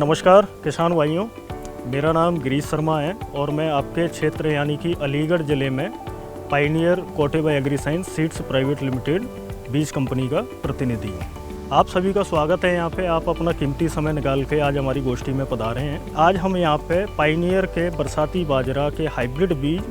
नमस्कार किसान भाइयों, मेरा नाम गिरीश शर्मा है और मैं आपके क्षेत्र यानी कि अलीगढ़ ज़िले में पायनियर कोटेबा एग्रीसाइंस सीड्स प्राइवेट लिमिटेड बीज कंपनी का प्रतिनिधि हूँ। आप सभी का स्वागत है। यहाँ पे आप अपना कीमती समय निकाल के आज हमारी गोष्ठी में पधारे हैं। आज हम यहाँ पे पायनियर के बरसाती बाजरा के हाइब्रिड बीज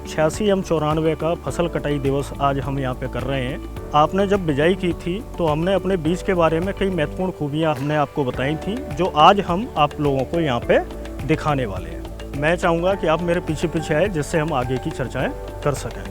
86M94 का फसल कटाई दिवस आज हम यहाँ पे कर रहे हैं। आपने जब बिजाई की थी तो हमने अपने बीज के बारे में कई महत्वपूर्ण खूबियाँ हमने आपको बताई थी, जो आज हम आप लोगों को यहाँ पे दिखाने वाले हैं। मैं चाहूँगा कि आप मेरे पीछे पीछे आए, जिससे हम आगे की चर्चाएं कर सकें।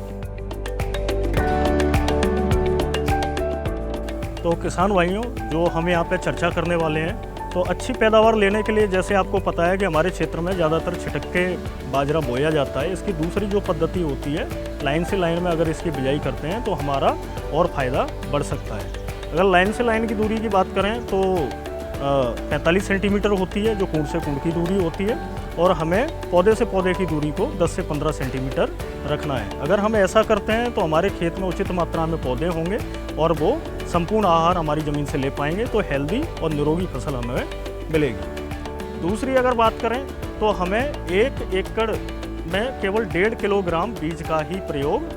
तो किसान भाइयों, जो हम यहाँ पे चर्चा करने वाले हैं, तो अच्छी पैदावार लेने के लिए जैसे आपको पता है कि हमारे क्षेत्र में ज़्यादातर छिटक के बाजरा बोया जाता है। इसकी दूसरी जो पद्धति होती है, लाइन से लाइन में अगर इसकी बिजाई करते हैं तो हमारा और फ़ायदा बढ़ सकता है। अगर लाइन से लाइन की दूरी की बात करें तो 45 सेंटीमीटर होती है, जो कूंड से कूंड की दूरी होती है, और हमें पौधे से पौधे की दूरी को 10 से 15 सेंटीमीटर रखना है। अगर हम ऐसा करते हैं तो हमारे खेत में उचित मात्रा में पौधे होंगे और वो संपूर्ण आहार हमारी ज़मीन से ले पाएंगे, तो हेल्दी और निरोगी फसल हमें मिलेगी। दूसरी अगर बात करें तो हमें 1 एकड़ में केवल 1.5 किलोग्राम बीज का ही प्रयोग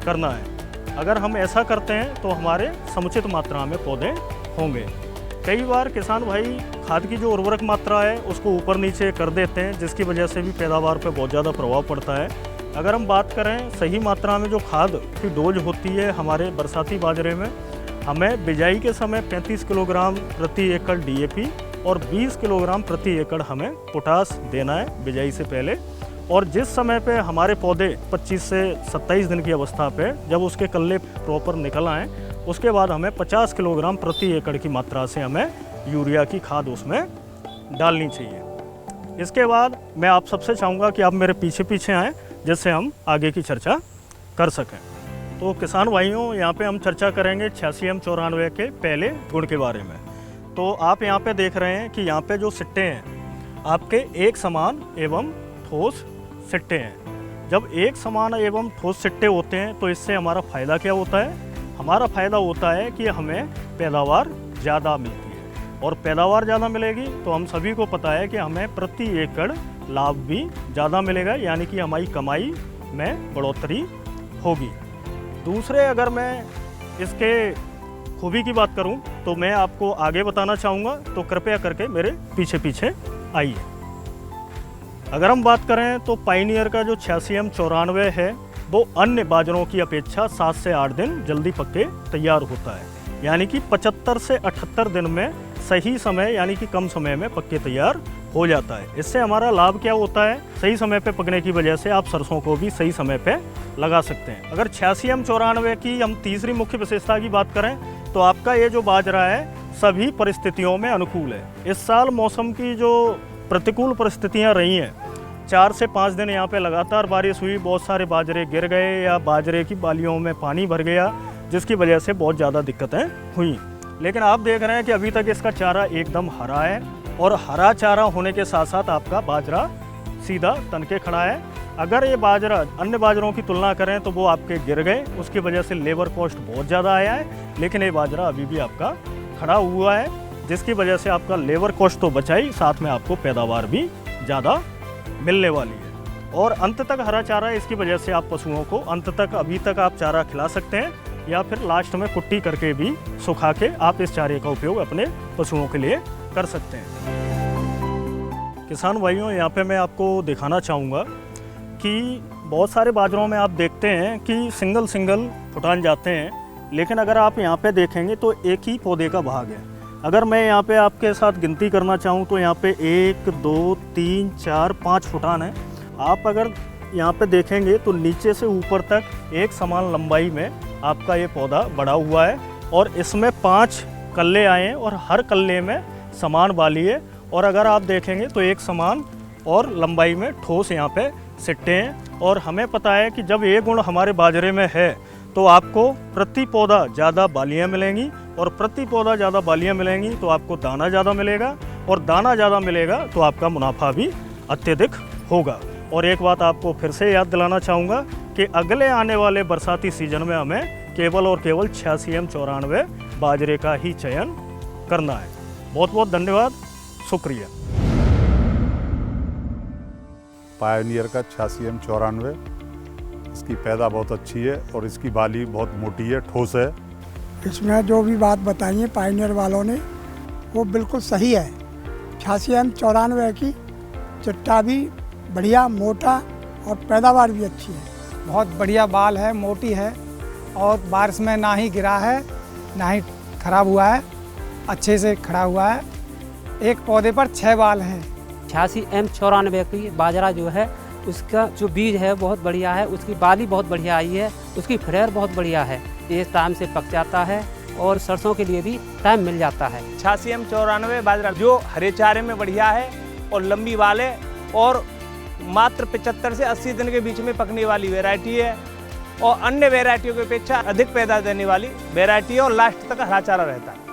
करना है। अगर हम ऐसा करते हैं तो हमारे समुचित मात्रा में पौधे होंगे। कई बार किसान भाई खाद की जो उर्वरक मात्रा है उसको ऊपर नीचे कर देते हैं, जिसकी वजह से भी पैदावार पर बहुत ज़्यादा प्रभाव पड़ता है। अगर हम बात करें सही मात्रा में जो खाद की डोज होती है हमारे बरसाती बाजरे में, हमें बिजाई के समय 35 किलोग्राम प्रति एकड़ DAP और 20 किलोग्राम प्रति एकड़ हमें पोटास देना है बिजाई से पहले। और जिस समय पे हमारे पौधे 25 से 27 दिन की अवस्था पे जब उसके कल्ले प्रॉपर निकल आएँ, उसके बाद हमें 50 किलोग्राम प्रति एकड़ की मात्रा से हमें यूरिया की खाद उसमें डालनी चाहिए। इसके बाद मैं आप सबसे चाहूँगा कि आप मेरे पीछे पीछे आएँ, जिससे हम आगे की चर्चा कर सकें। तो किसान भाइयों, यहाँ पे हम चर्चा करेंगे 86M94 के पहले गुण के बारे में। तो आप यहाँ पे देख रहे हैं कि यहाँ पे जो सिट्टे हैं आपके एक समान एवं ठोस सिट्टे हैं। जब एक समान एवं ठोस सिट्टे होते हैं तो इससे हमारा फ़ायदा क्या होता है? हमारा फ़ायदा होता है कि हमें पैदावार ज़्यादा मिलती है, और पैदावार ज़्यादा मिलेगी तो हम सभी को पता है कि हमें प्रति एकड़ लाभ भी ज़्यादा मिलेगा, यानी कि हमारी कमाई में बढ़ोतरी होगी। दूसरे अगर मैं इसके खूबी की बात करूं तो मैं आपको आगे बताना चाहूँगा, तो कृपया करके मेरे पीछे पीछे आइए। अगर हम बात करें तो पायनियर का जो 86M94 है वो अन्य बाजरों की अपेक्षा 7 से 8 दिन जल्दी पक के तैयार होता है, यानी कि 75 से 78 दिन में सही समय यानी कि कम समय में पक के तैयार हो जाता है। इससे हमारा लाभ क्या होता है? सही समय पे पकने की वजह से आप सरसों को भी सही समय पे लगा सकते हैं। अगर 86M94 की हम तीसरी मुख्य विशेषता की बात करें तो आपका ये जो बाजरा है सभी परिस्थितियों में अनुकूल है। इस साल मौसम की जो प्रतिकूल परिस्थितियाँ रही हैं, 4 से 5 दिन यहाँ पे लगातार बारिश हुई, बहुत सारे बाजरे गिर गए या बाजरे की बालियों में पानी भर गया, जिसकी वजह से बहुत ज़्यादा दिक्कतें हुई। लेकिन आप देख रहे हैं कि अभी तक इसका चारा एकदम हरा है, और हरा चारा होने के साथ साथ आपका बाजरा सीधा तन के खड़ा है। अगर ये बाजरा अन्य बाजरों की तुलना करें तो वो आपके गिर गए, उसकी वजह से लेबर कॉस्ट बहुत ज़्यादा आया है, लेकिन ये बाजरा अभी भी आपका खड़ा हुआ है, जिसकी वजह से आपका लेबर कॉस्ट तो बचा ही, साथ में आपको पैदावार भी ज़्यादा मिलने वाली है। और अंत तक हरा चारा, इसकी वजह से आप पशुओं को अंत तक अभी तक आप चारा खिला सकते हैं, या फिर लास्ट में कुट्टी करके भी सुखा के आप इस चारे का उपयोग अपने पशुओं के लिए कर सकते हैं। किसान भाइयों, यहाँ पे मैं आपको दिखाना चाहूँगा कि बहुत सारे बाजरों में आप देखते हैं कि सिंगल फुटान जाते हैं, लेकिन अगर आप यहाँ पे देखेंगे तो एक ही पौधे का भाग है। अगर मैं यहाँ पे आपके साथ गिनती करना चाहूँ तो यहाँ पे 1 2 3 4 5 फुटान है। आप अगर यहाँ पे देखेंगे तो नीचे से ऊपर तक एक समान लंबाई में आपका ये पौधा बढ़ा हुआ है, और इसमें 5 कल्ले आए हैं और हर कल्ले में समान बाली है। और अगर आप देखेंगे तो एक समान और लंबाई में ठोस यहाँ पे सिट्टे हैं। और हमें पता है कि जब ये गुण हमारे बाजरे में है तो आपको प्रति पौधा ज़्यादा बालियाँ मिलेंगी, और प्रति पौधा ज़्यादा बालियाँ मिलेंगी तो आपको दाना ज़्यादा मिलेगा, और दाना ज़्यादा मिलेगा तो आपका मुनाफा भी अत्यधिक होगा। और एक बात आपको फिर से याद दिलाना चाहूँगा कि अगले आने वाले बरसाती सीजन में हमें केवल और केवल 86M94 बाजरे का ही चयन करना है। बहुत बहुत धन्यवाद। शुक्रिया। पायोनियर का 86M94, इसकी पैदा बहुत अच्छी है और इसकी बाली बहुत मोटी है, ठोस है। इसमें जो भी बात बताई है पायोनियर वालों ने वो बिल्कुल सही है। 86M94 की चिट्टा भी बढ़िया, मोटा और पैदावार भी अच्छी है। बहुत बढ़िया बाल है, मोटी है और बारिश में ना ही गिरा है ना ही खराब हुआ है, अच्छे से खड़ा हुआ है। एक पौधे पर 6 बाल हैं। 86M94 की बाजरा जो है उसका जो बीज है बहुत बढ़िया है, उसकी बाली बहुत बढ़िया आई है, उसकी फ्लेयर बहुत बढ़िया है, ये टाइम से पक जाता है और सरसों के लिए भी टाइम मिल जाता है। 86M94 बाजरा जो हरे चारे में बढ़िया है और लंबी बाल है और मात्र 75 से 80 दिन के बीच में पकने वाली वैरायटी है और अन्य वैरायटियों की अपेक्षा अधिक पैदा देने वाली वैरायटी है और लास्ट तक हरा चारा रहता है।